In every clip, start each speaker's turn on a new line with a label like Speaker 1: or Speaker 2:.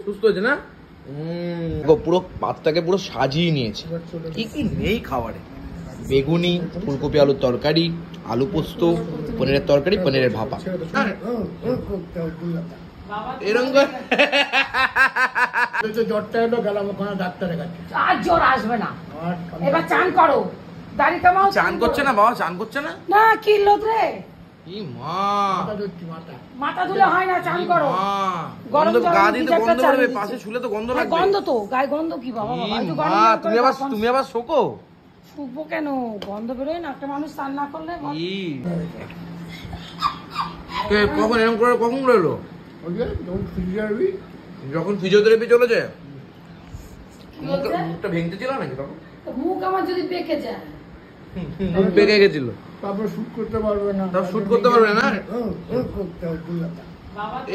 Speaker 1: সুস্থ হয়েছে না? পুরো পাতটাকে পুরো সাজিয়ে নিয়েছে। কি কি নেই খাবারে? বেগুনি, ফুলকপি আলুর তরকারি, আলু পোস্ত, পনিরের তরকারি, পনিরের ভাপা। এরকম
Speaker 2: জ্বরটা এলো, গেলাম ওখানে ডাক্তারের কাছে।
Speaker 3: আর জ্বর আসবে না। এবার চান করো, দাড়ি কামাও।
Speaker 1: চান করছে না বাবা? চান করছে না?
Speaker 3: না, কি লোদ রে?
Speaker 1: কি মা,
Speaker 3: মাথা ধুলে হয় না, চান করো।
Speaker 1: গন্ধ গা দিতে গন্ধ বেরোবে, পাশে শুলে তো গন্ধ লাগবে।
Speaker 3: গন্ধ তো, গায়ে গন্ধ কি বাবা? বাবা একটু গরম
Speaker 1: মা,
Speaker 3: জল
Speaker 1: তুমি আবার শোকো?
Speaker 3: শুকবো কেন? গন্ধ বেরোয় না, একটা মানুষ স্নান না করলে।
Speaker 1: কখন এরকম করে কখন রইলো? যখন ফিজিওথেরাপি চলেছে মুখটা ভেঙতে ছিল নাকি তখন?
Speaker 3: মুখ আমার যদি বেঁকে যায়,
Speaker 1: মুখ বেঁকে গেছিল,
Speaker 2: তারপর শুট করতে পারবে না।
Speaker 1: তারপর শুট করতে পারবে না।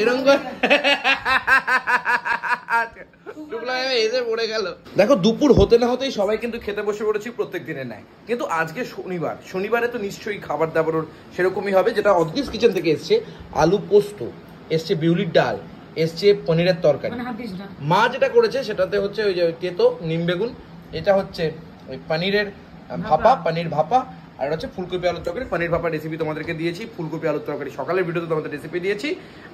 Speaker 1: এরকম করে এসে পড়ে গেল। দেখো, দুপুর হতে না হতেই সবাই কিন্তু খেতে বসে পড়েছি প্রত্যেক দিনের ন্যায়। কিন্তু আজকে শনিবার, শনিবারে তো নিশ্চয়ই খাবার দাবার সেরকমই হবে, যেটা অদ্রিস কিচেন থেকে এসছে। আলু পোস্ত এসছে, বিউলির ডাল এসছে, পনিরের তরকারি। মা যেটা করেছে সেটাতে হচ্ছে ওই যে তেতো নিম বেগুন, এটা হচ্ছে ওই পনিরের ভাপা, পনির ভাপা, আর হচ্ছে ফুলকপি আলুর তরকারি। পনির ভাপা রেসিপি তোমাদেরকে দিয়েছি, ফুলকপি আলুর তরকারি সকালের ভিডিওতে তোমাদের রেসিপি দিয়েছি।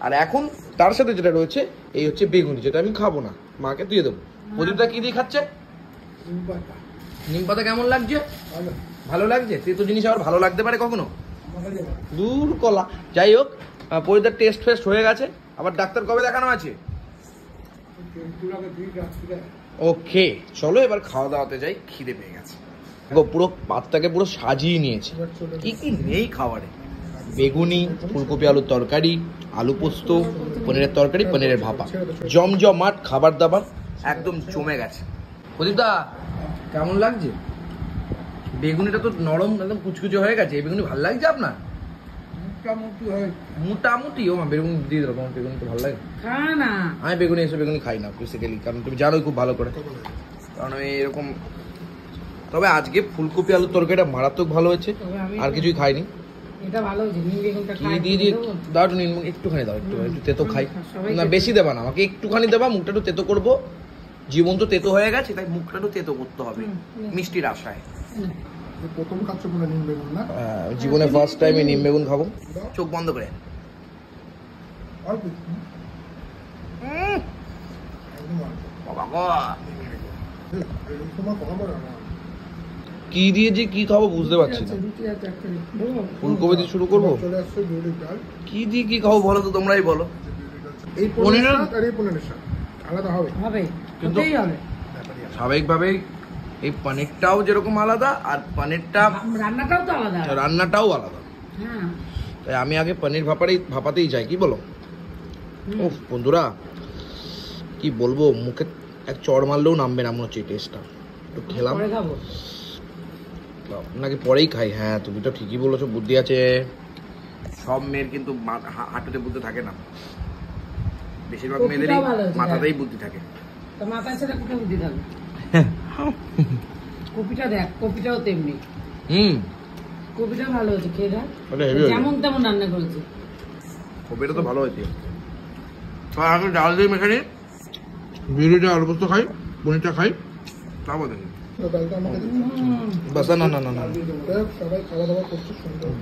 Speaker 1: আর এখন তার সাথে যেটা রয়েছে এই হচ্ছে বেগুনি, যেটা আমি খাবো না, মাকে দিয়ে দেবো। প্রদীপটা কি দিয়ে খাচ্ছে? নিম পাতা। কেমন লাগছে? ভালো লাগছে? তেতো জিনিস আবার ভালো লাগতে পারে কখনো? দূর কলা। যাই হোক, পরিদার টেস্ট ফেস্ট হয়ে গেছে। আবার ডাক্তার কবে দেখানো আছে? ওকে, চলো এবার খাওয়া দাওয়াতে যাই, খিদে পেয়ে গেছে। পুরো পাতটাকে পুরো সাজিয়ে নিয়েছে। কি কি নেই খাবারে? বেগুনি, ফুলকপি আলুর তরকারি, আলু পোস্ত, পনিরের তরকারি, পনিরের ভাপা। জমজমাট খাবার দাবার, একদম জমে গেছে। প্রদীপদা, কেমন লাগছে? বেগুনিটা তো নরম, একদম কুচকুচে হয়ে গেছে। এই বেগুনি ভালো লাগছে আপনার? মোটামুটি। ও মা, বেগুনি দিয়ে দিল। তোমার বেগুনি তো ভালো লাগে না? আমি বেগুনি এসে বেগুনি খাই না বেসিক্যালি, কারণ তুমি জানোই খুব ভালো করে। কারণ আমি এরকম, তবে আজকে ফুলকপি আলুর তরকারিটা মারাত্মক ভালো হয়েছে। আর কিছুই খাইনি।
Speaker 3: এটা ভালো হয়েছে। নিম বেগুনটা
Speaker 1: কি দিয়ে দাও, একটুখানি দাও, একটু তেতো খাই না। বেশি দেবা না, আমাকে একটুখানি দেবা। মুখটা একটু তেতো করবো, জীবন তো তেতো হয়ে গেছে, তাই মুখটা একটু তেতো করতে হবে মিষ্টির আশায়।
Speaker 2: প্রথম খাচ্ছ বলে নিম বেগুন না?
Speaker 1: জীবনে ফার্স্ট টাইম নিম বেগুন খাবো। চোখ বন্ধ করে। কি দিয়ে যে কি খাবো বুঝতে পারছি না। ফুলকপি দিয়ে শুরু করবো? কি দিয়ে কি খাবো বলো তো, তোমরাই বলো।
Speaker 2: এই পনিরের আর এই পনিরের স্বাদ আলাদা হবে,
Speaker 1: কিন্তু স্বাভাবিকভাবেই এই পনিরটাও যেরকম আলাদা, আর পনিরটা রান্নাটাও আলাদা। তাই আমি আগে পনির ভাপাতেই যাই, কি বলো? ও বন্ধুরা, কি বলবো, মুখে এক চড় মারলেও নামবে না মনে হচ্ছে টেস্টটা। একটু খেলাম নাকি পরেই খাই। হ্যাঁ, তুমি তো ঠিকই বলেছো, বুদ্ধি আছে। সব মেয়ের কিন্তু হাঁটুতে বুদ্ধি থাকে না, বেশিরভাগ মেয়েদেরই মাথাতেই বুদ্ধি থাকে।
Speaker 3: কপিটা দেখ, কপিটাও তেমনি। কপিটা ভালো হয়েছে, খেয়ে দেখ। যেমন তেমন রান্না করেছে।
Speaker 1: কপিটা তো ভালো হয়েছে। আগে ডাল দিয়ে মেখে নিই, বিউলিটা আলু পোস্ত খাই, পনিরটা খাই, তারপর দেখি।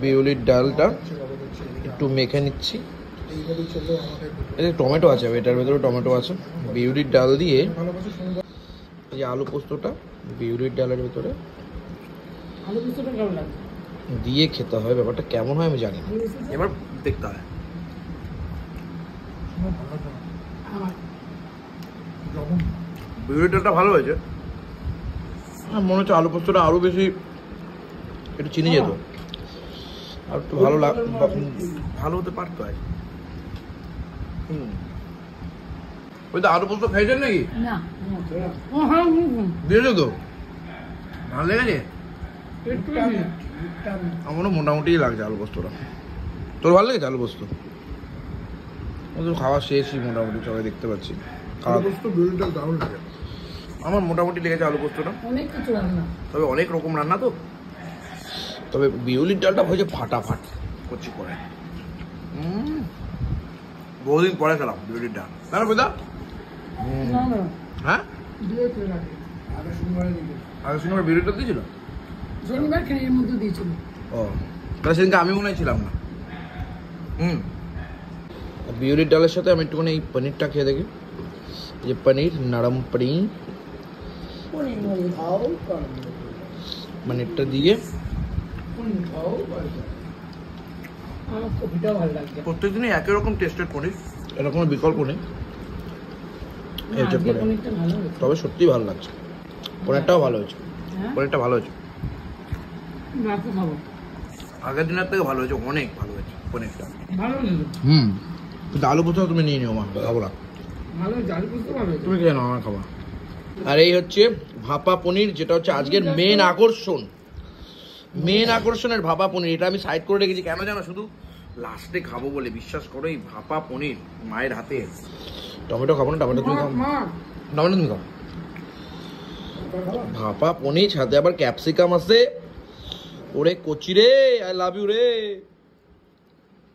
Speaker 1: বিউলির ডালটা একটু মেখে নিচ্ছি। টমেটো আছে, এটার ভেতরে টমেটো আছে। বিউলির ডাল দিয়ে এই আলু পোস্তটা বিউলির ডালের ভেতরে দিয়ে খেতে হয়। ব্যাপারটা কেমন হয় আমি জানি না, এবার দেখতে হয়। বিউলির ডালটা ভালো হয়েছে। মনে হচ্ছে আলু পোস্তটা আরো বেশি একটু চিনি যেত, আর একটু ভালো হতে পারতো। ওই তো আলু পোস্ত খাইছেন নাকি? দিয়েছো তো? ভালো লেগেছে? আমারও মোটামুটি লাগছে আলু পোস্তটা। তোর ভালো লেগেছে আলু পোস্ত? খাওয়া শেষই মোটামুটি, সবাই দেখতে পাচ্ছি। আমার মোটামুটি লেগেছে আলু পোস্তটা। তবে অনেক রকম রান্না তো, তবে বিউলির ডালটা হয়েছে ফাটাফাট করছি করে। বহুদিন পরে খেলাম বিউটিটা, না বুঝা?
Speaker 3: না না
Speaker 1: হ্যাঁ,
Speaker 3: দিয়েছে লাগে
Speaker 2: আগে শনিবারে দিকে
Speaker 1: আগে শনিবার বিউটিটা দিয়েছিল।
Speaker 3: শনিবার খেয়ে মধ্যে দিয়েছিল।
Speaker 1: ও তাহলে সেদিনকে আমি মনে হয় ছিলাম না। বিউলির ডালের সাথে আমি একটুখানি এই পনিরটা খেয়ে দেখি। এই যে পনির, নরম পনির, পনিরটা দিয়ে
Speaker 3: আমার কপিটাও ভালো লাগছে।
Speaker 1: প্রত্যেকদিনই একই রকম টেস্টের পনির, এরকম বিকল্প নেই। এই হচ্ছে
Speaker 3: আজকে
Speaker 1: পনির।
Speaker 3: পনিরটা ভালো হয়েছে।
Speaker 1: তবে সত্যি ভালো লাগছে, পনিরটাও ভালো হয়েছে,
Speaker 3: হ্যাঁ
Speaker 1: পনিরটা ভালো হয়েছে,
Speaker 3: রাতে খাবো।
Speaker 1: আগের দিনের থেকে ভালো হয়েছে, অনেক ভালো হয়েছে পনিরটা।
Speaker 3: ভালো হয়েছে,
Speaker 1: কিন্তু আলু পোস্ত তুমি নিয়ে নিও, মা খাবো না,
Speaker 3: ভালো হয়েছে, আলু পোস্ত ভালো হয়েছে।
Speaker 1: তুমি খেয়ে নাও, আমার খাবো। আর এই হচ্ছে ভাপা পনির, যেটা হচ্ছে আজকের মেন আকর্ষণ, মেন আকর্ষণের ভাপা পনির। এটা আমি সাইড করে রেখেছি কেন জানো? শুধু লাস্টে খাবো বলে। বিশ্বাস করো, এই ভাপা পনির মায়ের হাতে। টমেটো খাবো না, টমেটো তুমি খাও,
Speaker 3: মা
Speaker 1: টমেটো তুমি খাও। ভাপা পনির সাথে আবার ক্যাপসিকাম আছে। ওরে কচি রে, আই লাভ ইউ রে।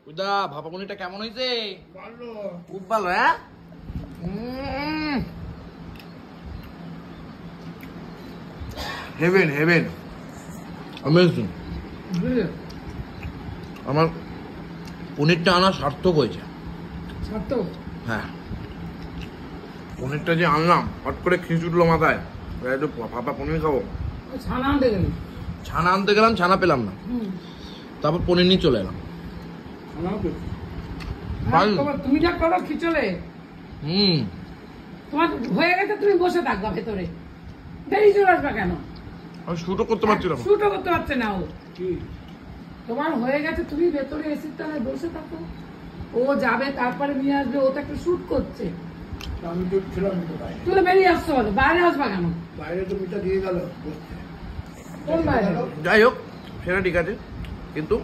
Speaker 1: বুঝা, ভাপা পনিরটা কেমন হয়েছে?
Speaker 2: ভালো
Speaker 1: খুব ভালো, হ্যাঁ। Heaven heaven, amazing.
Speaker 3: বুঝলে
Speaker 1: আমার পনিরটা আনা সার্থক হয়েছে।
Speaker 3: সার্থক।
Speaker 1: হ্যাঁ, পনিরটা যে আনলাম, হট করে খিঁচ উঠলো মাথায়, একটু ভাপা পনির খাবো।
Speaker 3: ওই ছানা আনতে গেলি।
Speaker 1: ছানা আনতে গেলাম, ছানা পেলাম না, তারপর পনির নিয়ে চলে এলাম। ভালো।
Speaker 3: তোমার তুমি যা করো খিচলে, তোমার হয়ে গেছে, তুমি বসে থাকবা ভেতরে, বেরিয়ে চলে আসবা কেন?
Speaker 1: আমি শুটও করতে পারছিলাম না।
Speaker 3: শুটও করতে পারছে না ও। তোমার হয়ে গেছে, তুমি ভেতরে এসির তলায় বসে থাকো, ও যাবে তারপরে নিয়ে আসবে, ও তো একটা শুট করছে।
Speaker 2: আমি তো ছিলাম তো বাইরে
Speaker 3: তুলে বেরিয়ে আসছো বলো, বাইরে আসবা কেন?
Speaker 2: বাইরে তো মিটা দিয়ে গেল বসতে।
Speaker 3: কোন বাইরে?
Speaker 1: যাই হোক, সেটা ঠিক আছে, কিন্তু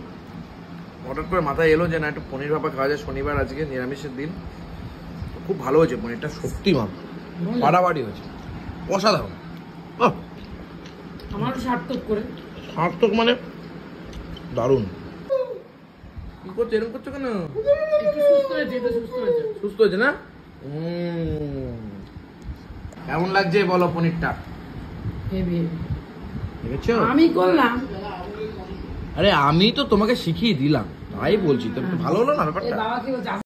Speaker 1: হঠাৎ করে মাথায় এলো যে না, একটু পনির ভাপা খাওয়া যায়, শনিবার আজকে নিরামিষের দিন। খুব ভালো হয়েছে পনিরটা, সত্যি মা, ফাটাফাটি হয়েছে, অসাধারণ। আহ,
Speaker 3: আমারও সার্থক করে।
Speaker 1: সার্থক মানে দারুণ। কি করছো, এরকম করছো কেন?
Speaker 3: একটু সুস্থ হয়েছে, একটু সুস্থ হয়েছে।
Speaker 1: সুস্থ হয়েছে না? কেমন লাগছে বলো পনিরটা?
Speaker 3: Heavy heavy.
Speaker 1: দেখেছো?
Speaker 3: আমি করলাম,
Speaker 1: আরে আমি তো তোমাকে শিখিয়ে দিলাম, তাই বলছি তো, ভালো হলো না ব্যাপারটা?
Speaker 3: বাবা কি বলছে?